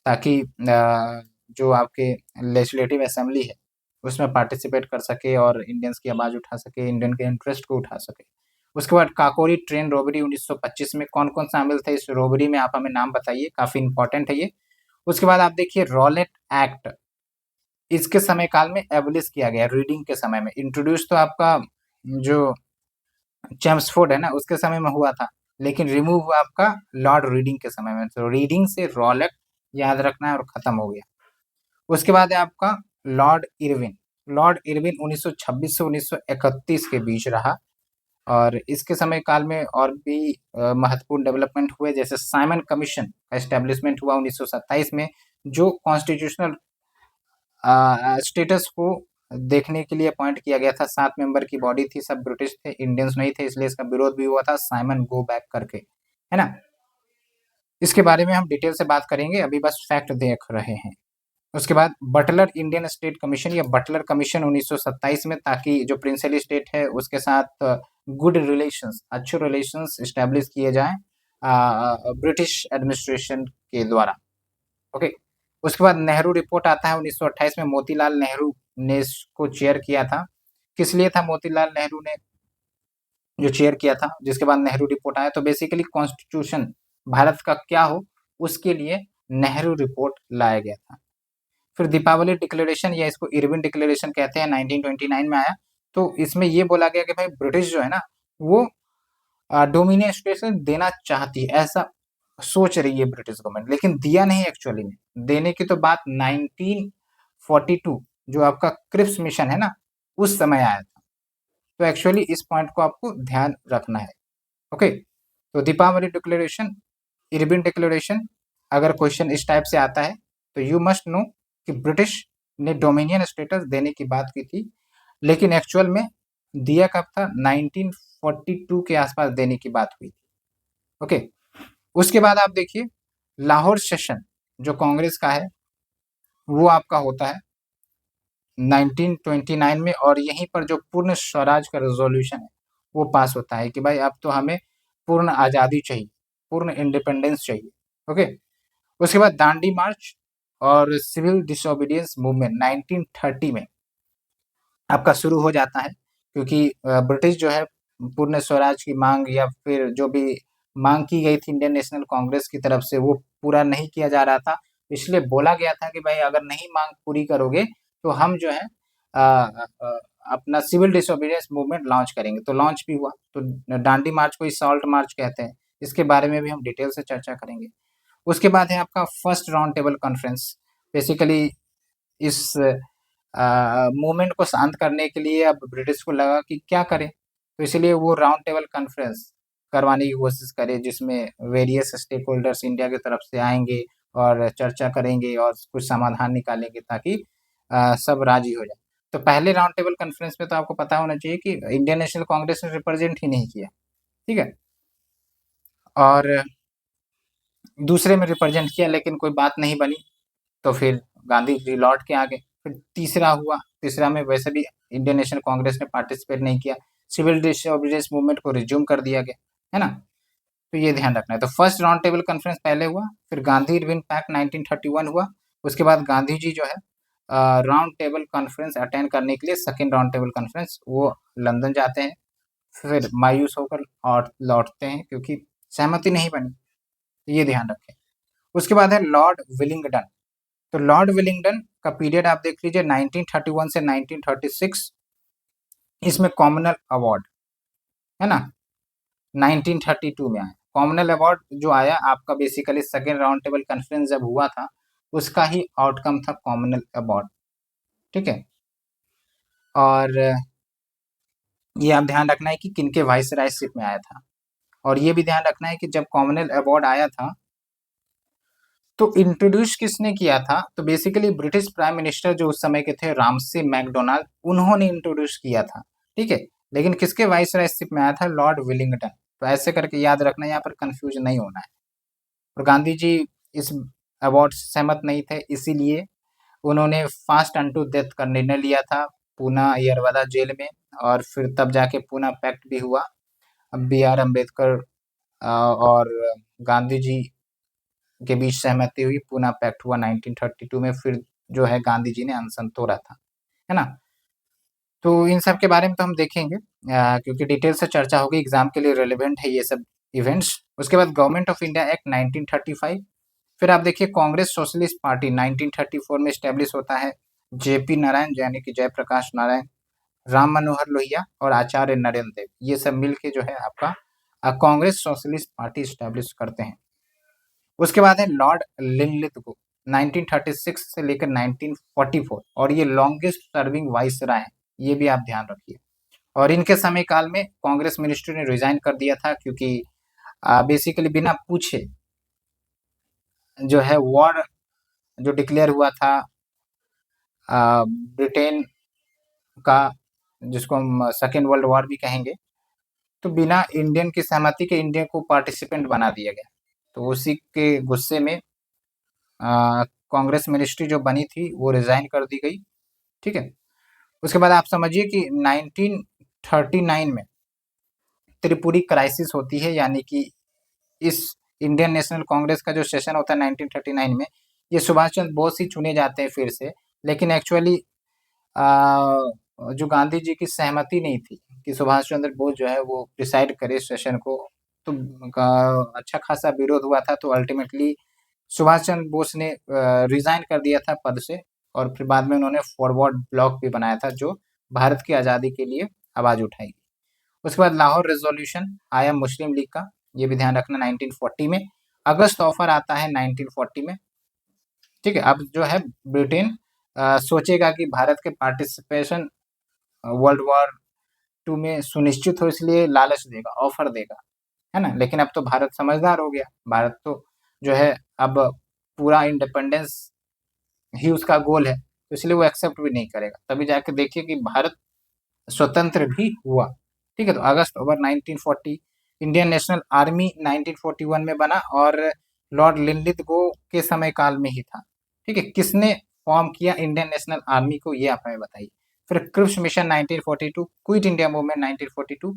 ताकि जो आपके लेजिस्लेटिव असेंबली है उसमें पार्टिसिपेट कर सके और इंडियंस की आवाज उठा सके, इंडियन के इंटरेस्ट को उठा सके। उसके बाद काकोरी ट्रेन रॉबरी 1925 में कौन कौन शामिल थे इस रॉबरी में? आप हमें नाम बताइए, काफी इंपॉर्टेंट है ये। उसके बाद आप देखिए रॉलेट एक्ट, इसके समय काल में एबलिश किया गया, रीडिंग के समय में। इंट्रोड्यूस तो आपका जो चेम्सफोर्ड है ना उसके समय में हुआ था, लेकिन रिमूव हुआ आपका लॉर्ड रीडिंग के समय में। तो रीडिंग से रॉलेट याद रखना है और खत्म हो गया। उसके बाद है आपका लॉर्ड इरविन। लॉर्ड इरविन 1926 से 1931 के बीच रहा और इसके समय काल में और भी महत्वपूर्ण डेवलपमेंट हुए, जैसे साइमन कमीशन का एस्टेब्लिशमेंट हुआ 1927 में, जो कॉन्स्टिट्यूशनल स्टेटस को देखने के लिए अपॉइंट किया गया था। 7 मेंबर की बॉडी थी, सब ब्रिटिश थे, इंडियंस नहीं थे, इसलिए इसका विरोध भी हुआ था, साइमन गो बैक करके, है ना। इसके बारे में हम डिटेल से बात करेंगे, अभी बस फैक्ट देख रहे हैं। उसके बाद बटलर इंडियन स्टेट कमीशन या बटलर कमीशन 1927 में, ताकि जो प्रिंसली स्टेट है उसके साथ गुड रिलेशंस, अच्छे रिलेशंस एस्टेब्लिश किए जाएं ब्रिटिश एडमिनिस्ट्रेशन के द्वारा। ओके, उसके बाद नेहरू रिपोर्ट आता है 1928 में, मोतीलाल नेहरू ने इसको चेयर किया था। किस लिए था मोतीलाल नेहरू ने जो चेयर किया था? जिसके बाद नेहरू रिपोर्ट आया, तो बेसिकली कॉन्स्टिट्यूशन भारत का क्या हो उसके लिए नेहरू रिपोर्ट लाया गया था। फिर दीपावली डिक्लेरेशन या इसको इरविन डिक्लेरेशन कहते हैं, 1929 में आया। तो इसमें ये बोला गया कि भाई ब्रिटिश जो है ना वो डोमिनेशन देना चाहती है, ऐसा सोच रही है ब्रिटिश गवर्नमेंट, लेकिन दिया नहीं एक्चुअली में। देने की तो बात 1942 जो आपका क्रिप्स मिशन है ना उस समय आया था। तो एक्चुअली इस पॉइंट को आपको ध्यान रखना है। ओके, तो दीपावली डिक्लेरेशन, इरविन डिक्लेरेशन, अगर क्वेश्चन इस टाइप से आता है तो यू मस्ट नो कि ब्रिटिश ने डोमिनियन स्टेटस देने की बात की थी, लेकिन एक्चुअल में दिया कब था? 1942 के आसपास देने की बात हुई थी। ओके, उसके बाद आप देखिए लाहौर सेशन जो कांग्रेस का है वो आपका होता है 1929 में, और यहीं पर जो पूर्ण स्वराज का रेजोल्यूशन है वो पास होता है कि भाई अब तो हमें पूर्ण आज़ादी चाहिए, पूर्ण इंडिपेंडेंस चाहिए। ओके, उसके बाद दांडी मार्च और सिविल डिसोबीडियंस मूवमेंट 1930 में आपका शुरू हो जाता है, क्योंकि ब्रिटिश जो है पूर्ण स्वराज की मांग या फिर जो भी मांग की गई थी इंडियन नेशनल कांग्रेस की तरफ से वो पूरा नहीं किया जा रहा था। इसलिए बोला गया था कि भाई अगर नहीं मांग पूरी करोगे तो हम जो है अ, अ, अपना सिविल डिसोबीडियंस मूवमेंट लॉन्च करेंगे। तो लॉन्च भी हुआ। तो दांडी मार्च को सॉल्ट मार्च कहते हैं, इसके बारे में भी हम डिटेल से चर्चा करेंगे। उसके बाद है आपका first round table conference. Basically इस मूवमेंट को शांत करने के लिए अब ब्रिटिश को लगा कि क्या करें, तो इसलिए वो राउंड टेबल कॉन्फ्रेंस करवाने की कोशिश करे, जिसमें वेरियस स्टेक होल्डर्स इंडिया की तरफ से आएंगे और चर्चा करेंगे और कुछ समाधान निकालेंगे ताकि सब राजी हो जाए। तो पहले राउंड टेबल कॉन्फ्रेंस में तो आपको पता होना चाहिए कि इंडियन नेशनल कांग्रेस ने रिप्रेजेंट ही नहीं किया, ठीक है, और दूसरे में रिप्रेजेंट किया लेकिन कोई बात नहीं बनी, तो फिर गांधी जी लौट के आ गए। फिर तीसरा हुआ, तीसरा में वैसे भी इंडियन नेशनल कांग्रेस ने पार्टिसिपेट नहीं किया, सिविल डिसोबीडियंस मूवमेंट को रिज्यूम कर दिया गया, है ना। तो ये ध्यान रखना है। तो फर्स्ट राउंड टेबल कॉन्फ्रेंस पहले हुआ, फिर गांधी इरविन पैक्ट 1931 हुआ। उसके बाद गांधी जी जो है राउंड टेबल कॉन्फ्रेंस अटेंड करने के लिए सेकेंड राउंड टेबल कॉन्फ्रेंस वो लंदन जाते हैं, फिर मायूस होकर और लौटते हैं क्योंकि सहमति नहीं बनी। तो ये ध्यान रखें। उसके बाद है लॉर्ड विलिंगडन। तो लॉर्ड विलिंगडन का पीरियड आप देख लीजिए 1931 से 1936, इसमें कॉमनवेल्थ अवार्ड है ना 1932 में आया। कॉमनवेल्थ अवार्ड जो आया आपका basically second round table conference जब हुआ था उसका ही आउटकम था कॉमनवेल्थ अवार्ड, ठीक है। और ये आप ध्यान रखना है कि किनके वाइस रायशिप में आया था, और ये भी ध्यान रखना है कि जब कॉमनवेल्थ अवार्ड आया था तो इंट्रोड्यूस किसने किया था? तो बेसिकली ब्रिटिश प्राइम मिनिस्टर जो उस समय के थे रामसे मैकडोनाल्ड, उन्होंने इंट्रोड्यूस किया था, ठीक है। लेकिन किसके वाइस रायशिप में आया था? Lord Willingdon. तो ऐसे करके याद रखना, यहाँ पर कंफ्यूज नहीं होना है। और गांधी जी इस अवार्ड से सहमत नहीं थे, इसीलिए उन्होंने फास्ट अनटू डेथ का निर्णय लिया था पूना यरवदा जेल में, और फिर तब जाके पूना पैक्ट भी हुआ। अब बी आर अम्बेडकर और गांधी जी के बीच सहमति हुई, पूना पैक्ट हुआ 1932 में, फिर जो है गांधी जी ने अनशन तोड़ा था, है ना। तो इन सब के बारे में तो हम देखेंगे, क्योंकि डिटेल से चर्चा होगी, एग्जाम के लिए रेलिवेंट है ये सब इवेंट्स। उसके बाद गवर्नमेंट ऑफ इंडिया एक्ट 1935, फिर आप देखिए कांग्रेस सोशलिस्ट पार्टी 1934 में स्टैब्लिश होता है। जेपी नारायण यानी कि जयप्रकाश नारायण, राम मनोहर लोहिया और आचार्य नरेंद्र देव, ये सब मिलके जो है आपका कांग्रेस सोशलिस्ट पार्टी स्टैब्लिश करते हैं। उसके बाद है लॉर्ड लिनलिथगो 1936 से लेकर 1944, और ये लॉन्गेस्ट सर्विंग वाइसराय है, ये भी आप ध्यान रखिए। और इनके समय काल में कांग्रेस मिनिस्ट्री ने रिजाइन कर दिया था, क्योंकि बेसिकली बिना पूछे जो है वॉर जो डिक्लेयर हुआ था ब्रिटेन का, जिसको हम सेकेंड वर्ल्ड वॉर भी कहेंगे, तो बिना इंडियन की सहमति के इंडिया को पार्टिसिपेंट बना दिया गया। तो उसी के गुस्से में कांग्रेस मिनिस्ट्री जो बनी थी वो रिजाइन कर दी गई, ठीक है। उसके बाद आप समझिए कि 1939 में त्रिपुरी क्राइसिस होती है, यानी कि इस इंडियन नेशनल कांग्रेस का जो सेशन होता है 1939 में, ये सुभाष चंद्र बोस ही चुने जाते हैं फिर से, लेकिन एक्चुअली जो गांधी जी की सहमति नहीं थी कि सुभाष चंद्र बोस जो है वो डिसाइड करे सेशन को, तो अच्छा खासा विरोध हुआ था। तो अल्टीमेटली सुभाष चंद्र बोस ने रिजाइन कर दिया था पद से, और फिर बाद में उन्होंने फॉरवर्ड ब्लॉक भी बनाया था जो भारत की आज़ादी के लिए आवाज उठाएगी। उसके बाद लाहौर रेजोल्यूशन आया मुस्लिम लीग का, ये भी ध्यान रखना 1940 में। अगस्त ऑफर आता है 1940 में, ठीक है। अब जो है ब्रिटेन सोचेगा कि भारत के पार्टिसिपेशन वर्ल्ड वॉर टू में सुनिश्चित हो, इसलिए लालच देगा, ऑफर देगा, है ना। लेकिन अब तो भारत समझदार हो गया, भारत तो जो है अब पूरा इंडिपेंडेंस ही उसका गोल है, तो इसलिए वो एक्सेप्ट भी नहीं करेगा। तभी जाके देखिए कि भारत स्वतंत्र भी हुआ, ठीक है। तो अगस्त ओवर 1940, इंडियन नेशनल आर्मी 1941 में बना, और लॉर्ड लिनलिथगो के समय काल में ही था, ठीक है। किसने फॉर्म किया इंडियन नेशनल आर्मी को, ये आप हमें बताइए। फिर Cripps mission 1942, quit India movement 1942,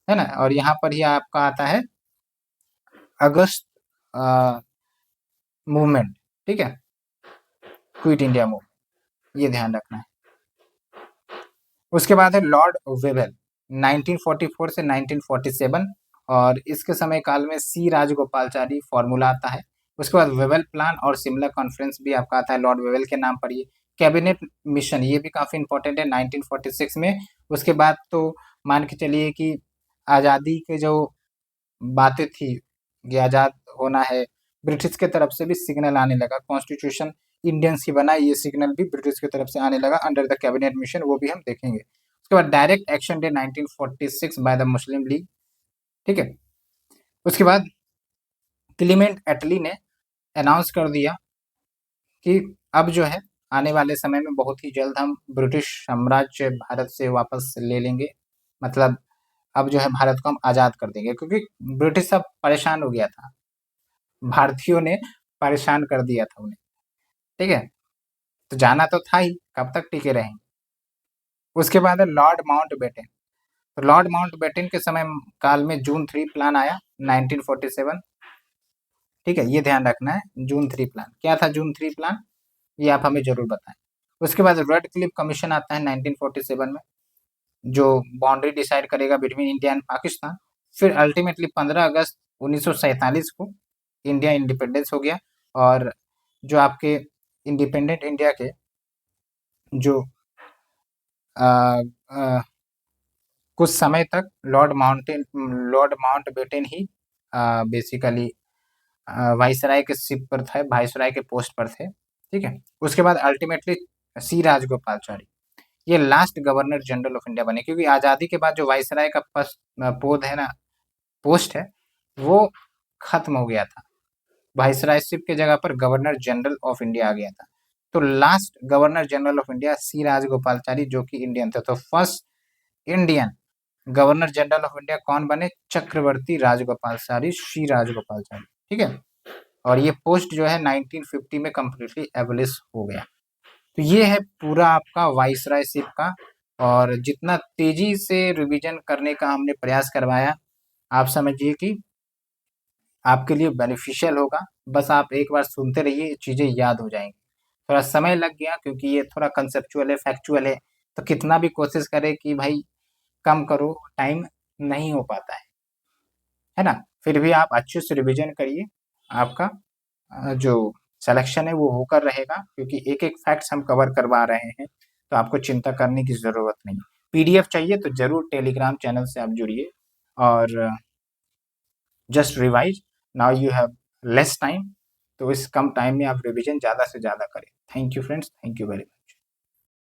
है ना। और यहाँ पर ही आपका आता है अगस्त मूवमेंट, ठीक है, क्विट इंडिया मूवमेंट, ये ध्यान रखना है। उसके बाद है लॉर्ड वेवेल 1944 से 1947, और इसके समय काल में सी राजगोपालचारी फॉर्मूला आता है। उसके बाद वेवेल प्लान और सिमला कॉन्फ्रेंस भी आपका आता है लॉर्ड वेवेल के नाम पर। ये कैबिनेट मिशन, ये भी काफी इंपॉर्टेंट है 1946 में। उसके बाद तो मान के चलिए कि आज़ादी के जो बातें थी कि आज़ाद होना है, ब्रिटिश के तरफ से भी सिग्नल आने लगा, कॉन्स्टिट्यूशन इंडियंस की बना, ये सिग्नल भी ब्रिटिश की तरफ से आने लगा अंडर द कैबिनेट मिशन, वो भी हम देखेंगे। उसके बाद direct action day 1946 by the Muslim league, ठीक है। उसके बाद क्लीमेंट एटली ने अनाउंस कर दिया कि अब जो है आने वाले समय में बहुत ही जल्द हम ब्रिटिश साम्राज्य भारत से वापस ले लेंगे, मतलब अब जो है भारत को हम आज़ाद कर देंगे, क्योंकि ब्रिटिश सब परेशान हो गया था, भारतीयों ने परेशान कर दिया था उन्हें, ठीक है। तो जाना तो था ही, कब तक टिके रहेंगे। उसके बाद है लॉर्ड माउंटबेटन, तो लॉर्ड माउंटबेटन के समय काल में जून 3 प्लान आया 1947, ठीक है, ये ध्यान रखना है। जून 3 प्लान क्या था, जून 3 प्लान, ये आप हमें जरूर बताएं। उसके बाद रेड क्लिफ कमीशन आता है 1947 में, जो बाउंड्री डिसाइड करेगा बिटवीन इंडिया एंड पाकिस्तान। फिर अल्टीमेटली 15 अगस्त 1947 को इंडिया इंडिपेंडेंस हो गया, और जो आपके इंडिपेंडेंट इंडिया के जो आ, आ, कुछ समय तक लॉर्ड माउंटबेटन ही बेसिकली वाइसराय के शिप पर थे, वाइसराय के पोस्ट पर थे, ठीक है। उसके बाद अल्टीमेटली सी राजगोपालचारी ये last governor general of India बने, क्योंकि आज़ादी के बाद जो वाइसराय का पद है ना, पोस्ट है, वो खत्म हो गया था। वाइसरायशिप के जगह पर गवर्नर जनरल ऑफ इंडिया आ गया था। तो last governor general of India C Rajagopalachari, जो कि इंडियन थे। तो first Indian governor general of India कौन बने, चक्रवर्ती राजगोपालचारी, श्री राजगोपालचारी, ठीक है। और ये पोस्ट जो है 1950 में कम्प्लीटली एबलिश हो गया। तो ये है पूरा आपका वाइसरायशिप का, और जितना तेजी से रिवीजन करने का हमने प्रयास करवाया, आप समझिए कि आपके लिए बेनिफिशियल होगा। बस आप एक बार सुनते रहिए, चीज़ें याद हो जाएंगी। थोड़ा समय लग गया क्योंकि ये थोड़ा कंसेप्चुअल है, फैक्चुअल है, तो कितना भी कोशिश करें कि भाई कम करो, टाइम नहीं हो पाता है ना? फिर भी आप अच्छे से रिवीजन करिए, आपका जो सिलेक्शन है वो होकर रहेगा, क्योंकि एक-एक फैक्ट्स हम कवर करवा रहे हैं, तो आपको चिंता करने की ज़रूरत नहीं है। पीडीएफ चाहिए तो ज़रूर टेलीग्राम चैनल से आप जुड़िए, और just revise, now you have less time, तो इस कम टाइम में आप रिवीजन ज़्यादा से ज़्यादा करें। Thank you friends, thank you very much.